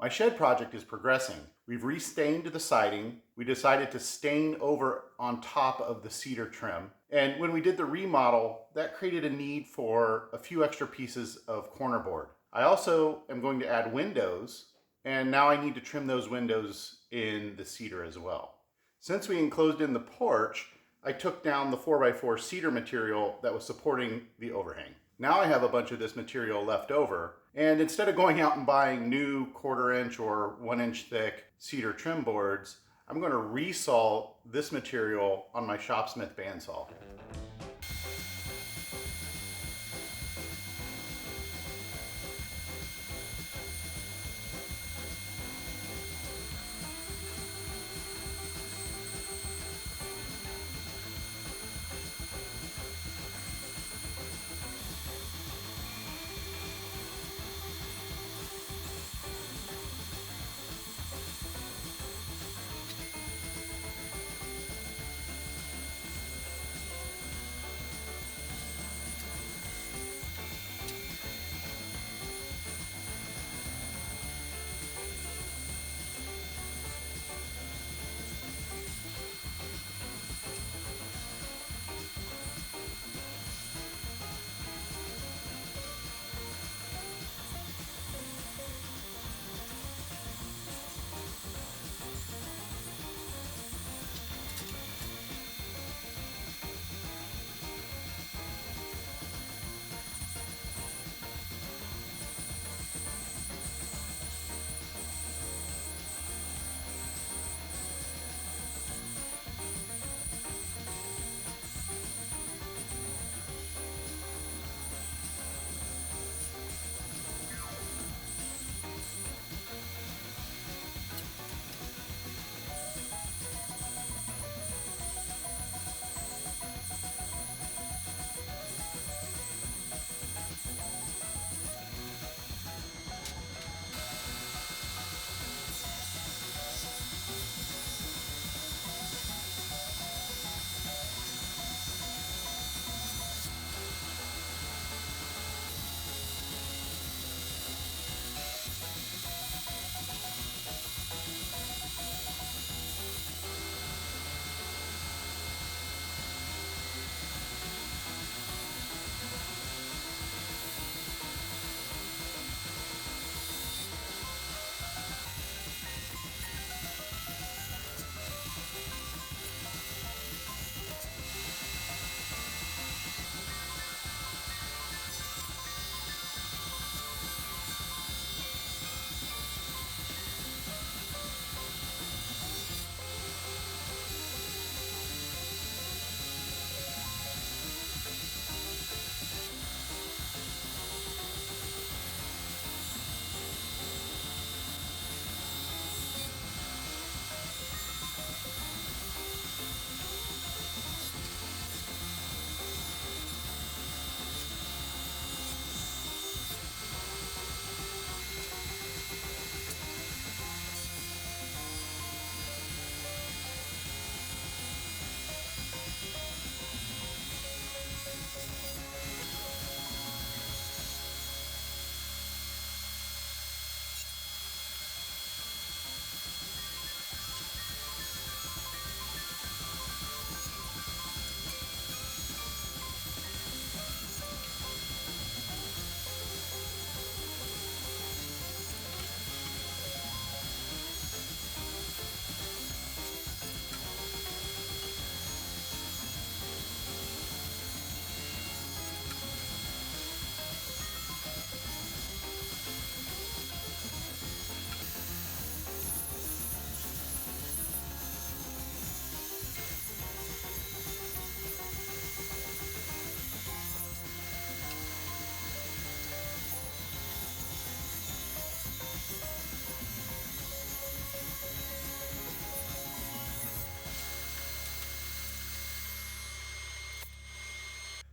My shed project is progressing. We've restained the siding. We decided to stain over on top of the cedar trim. And when we did the remodel, that created a need for a few extra pieces of corner board. I also am going to add windows, and now I need to trim those windows in the cedar as well. Since we enclosed in the porch, I took down the 4x4 cedar material that was supporting the overhang. Now I have a bunch of this material left over, and instead of going out and buying new 1/4 inch or 1 inch thick cedar trim boards, I'm going to resaw this material on my Shopsmith bandsaw.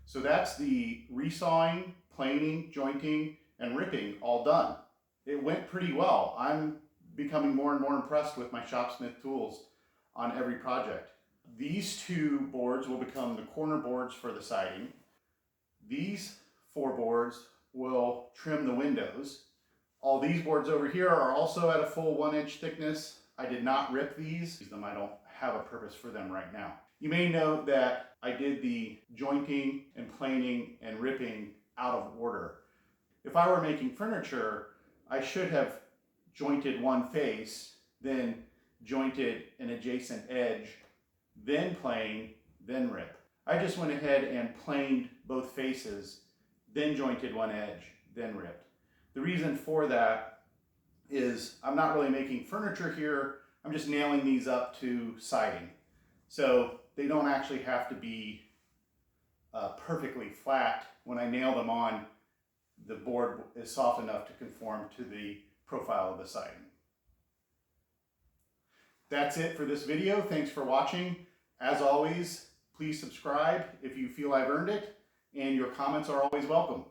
So that's the resawing, planing, jointing, and ripping all done. It went pretty well. I'm becoming more and more impressed with my Shopsmith tools on every project. These two boards will become the corner boards for the siding. These 4 boards will trim the windows. All these boards over here are also at a full 1-inch thickness. I did not rip these. I don't have a purpose for them right now. You may note that I did the jointing and planing and ripping out of order. If I were making furniture, I should have jointed one face, then jointed an adjacent edge, then plane, then rip. I just went ahead and planed both faces, then jointed one edge, then ripped. The reason for that is I'm not really making furniture here. I'm just nailing these up to siding. So they don't actually have to be perfectly flat. When I nail them on, the board is soft enough to conform to the profile of the siding. That's it for this video. Thanks for watching. As always, please subscribe if you feel I've earned it, and your comments are always welcome.